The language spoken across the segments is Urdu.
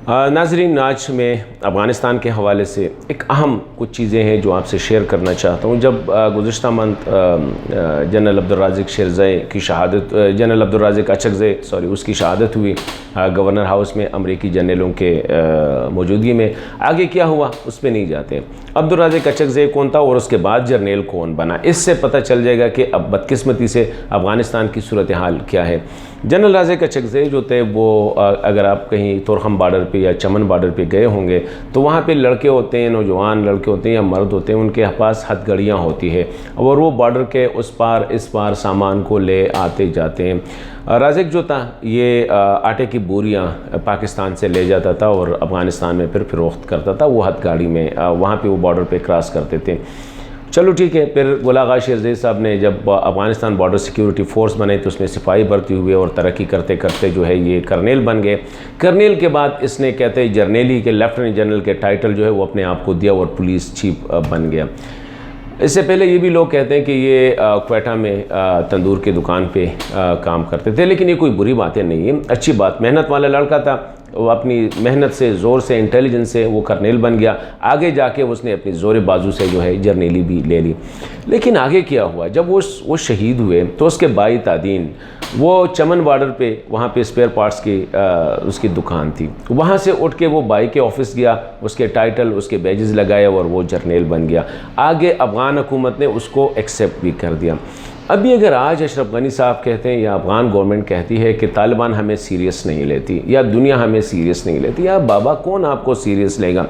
ناظرین، آج میں افغانستان کے حوالے سے ایک اہم کچھ چیزیں ہیں جو آپ سے شیئر کرنا چاہتا ہوں۔ جب گزشتہ منتھ جنرل عبدالرازق شیرزئی کی شہادت، جنرل عبدالرازق اچکزئی اس کی شہادت ہوئی گورنر ہاؤس میں امریکی جنرلوں کے موجودگی میں، آگے کیا ہوا اس پہ نہیں جاتے۔ عبدالرازق اچکزئی کون تھا اور اس کے بعد جرنیل کون بنا، اس سے پتہ چل جائے گا کہ اب بدقسمتی سے افغانستان کی صورتحال کیا ہے۔ جنرل رازق اچکزئی جو تھے وہ اگر آپ کہیں تورخم بارڈر پہ یا چمن بارڈر پہ گئے ہوں گے تو وہاں پہ لڑکے ہوتے ہیں، نوجوان لڑکے ہوتے ہیں یا مرد ہوتے ہیں، ان کے پاس ہتھ گڑیاں ہوتی ہے اور وہ بارڈر کے اس پار اس پار سامان کو لے آتے جاتے ہیں۔ رازق جو تھا یہ آٹے کی بوریاں پاکستان سے لے جاتا تھا اور افغانستان میں پھر فروخت کرتا تھا، وہ ہتھ گاڑی میں وہاں پہ وہ بارڈر پہ کراس کرتے تھے۔ چلو ٹھیک ہے، پھر غلام آغا شیرزئی صاحب نے جب افغانستان بارڈر سیکیورٹی فورس بنائی تو اس میں سپاہی بھرتی ہوئے اور ترقی کرتے کرتے جو ہے یہ کرنیل بن گئے۔ کرنیل کے بعد اس نے کہتے ہیں جرنیلی کے لیفٹیننٹ جنرل کے ٹائٹل جو ہے وہ اپنے آپ کو دیا اور پولیس چیف بن گیا۔ اس سے پہلے یہ بھی لوگ کہتے ہیں کہ یہ کوئٹہ میں تندور کے دکان پہ کام کرتے تھے، لیکن یہ کوئی بری باتیں نہیں ہیں، اچھی بات، محنت والا لڑکا تھا، وہ اپنی محنت سے، زور سے، انٹیلیجنس سے وہ کرنیل بن گیا۔ آگے جا کے اس نے اپنی زور بازو سے جو ہے جرنیلی بھی لے لی۔ لیکن آگے کیا ہوا، جب وہ شہید ہوئے تو اس کے بھائی تادین وہ چمن بارڈر پہ وہاں پہ اسپیئر پارٹس کی اس کی دکان تھی، وہاں سے اٹھ کے وہ بھائی کے آفس گیا، اس کے ٹائٹل، اس کے بیجز لگائے اور وہ جرنیل بن گیا۔ آگے افغان حکومت نے اس کو ایکسیپٹ بھی کر دیا۔ ابھی اگر آج اشرف غنی صاحب کہتے ہیں یا افغان گورنمنٹ کہتی ہے کہ طالبان ہمیں سیریس نہیں لیتی یا دنیا ہمیں سیریس نہیں لیتی، یا بابا کون آپ کو سیریس لے گا؟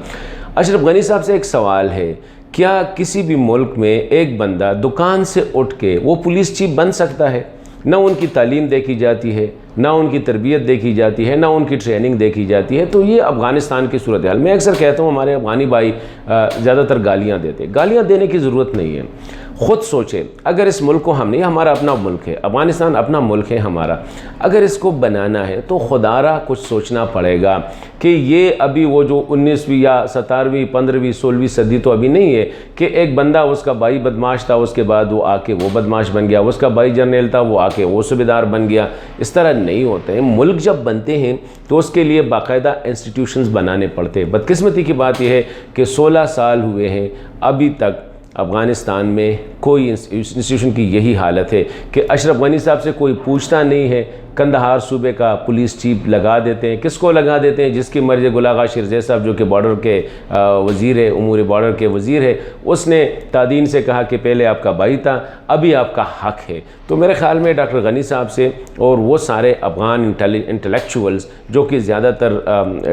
اشرف غنی صاحب سے ایک سوال ہے، کیا کسی بھی ملک میں ایک بندہ دکان سے اٹھ کے وہ پولیس چیف بن سکتا ہے؟ نہ ان کی تعلیم دیکھی جاتی ہے، نہ ان کی تربیت دیکھی جاتی ہے، نہ ان کی ٹریننگ دیکھی جاتی ہے۔ تو یہ افغانستان کی صورتحال، میں اکثر کہتا ہوں ہمارے افغانی بھائی زیادہ تر گالیاں دیتے، گالیاں دینے کی ضرورت نہیں ہے۔ خود سوچیں، اگر اس ملک کو ہم نہیں، ہمارا اپنا ملک ہے، افغانستان اپنا ملک ہے ہمارا، اگر اس کو بنانا ہے تو خدا را کچھ سوچنا پڑے گا کہ یہ ابھی وہ جو 19ویں یا 17ویں 15ویں 16ویں صدی تو ابھی نہیں ہے کہ ایک بندہ، اس کا بھائی بدماش تھا، اس کے بعد وہ آ کے وہ بدماش بن گیا، اس کا بھائی جرنیل تھا، وہ آ کے وہ صوبیدار بن گیا۔ اس طرح نہیں ہوتے ہیں۔ ملک جب بنتے ہیں تو اس کے لیے باقاعدہ انسٹیٹیوشنز بنانے پڑتے ہیں۔ بدقسمتی کی بات یہ ہے کہ 16 سال ہوئے ہیں، ابھی تک افغانستان میں کوئی انسٹیٹیوشن کی یہی حالت ہے کہ اشرف غنی صاحب سے کوئی پوچھتا نہیں ہے۔ کندہار صوبے کا پولیس چیف لگا دیتے ہیں، کس کو لگا دیتے ہیں؟ جس کی مرضی۔ غلام آغا شیرزئی صاحب جو کہ بارڈر کے وزیر ہے، امور بارڈر کے وزیر ہے، اس نے تادین سے کہا کہ پہلے آپ کا بھائی تھا، ابھی آپ کا حق ہے۔ تو میرے خیال میں ڈاکٹر غنی صاحب سے اور وہ سارے افغان انٹلیکچوئلز جو کہ زیادہ تر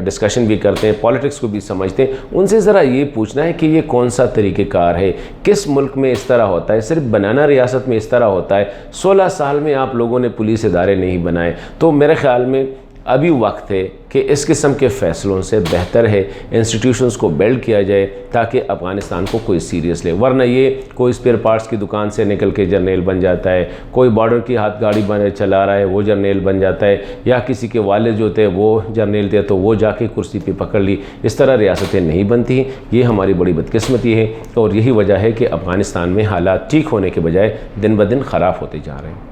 ڈسکشن بھی کرتے ہیں، پالیٹکس کو بھی سمجھتے ہیں، ان سے ذرا یہ پوچھنا ہے کہ یہ کون سا طریقہ کار ہے، کس ملک میں اس طرح ہوتا ہے، صرف بنانا ریاست میں اس طرح ہوتا ہے۔ 16 سال میں آپ لوگوں نے پولیس ادارے نہیں بنائے۔ تو میرے خیال میں ابھی وقت ہے کہ اس قسم کے فیصلوں سے بہتر ہے انسٹیٹیوشنز کو بیلڈ کیا جائے تاکہ افغانستان کو کوئی سیریس لے، ورنہ یہ کوئی اسپیئر پارٹس کی دکان سے نکل کے جرنیل بن جاتا ہے، کوئی بارڈر کی ہاتھ گاڑی چلا رہا ہے وہ جرنیل بن جاتا ہے، یا کسی کے والد جو تھے وہ جرنیل تھے تو وہ جا کے کرسی پہ پکڑ لی۔ اس طرح ریاستیں نہیں بنتی، یہ ہماری بڑی بدقسمتی ہے اور یہی وجہ ہے کہ افغانستان میں حالات ٹھیک ہونے کے بجائے دن بدن خراب ہوتے جا رہے ہیں۔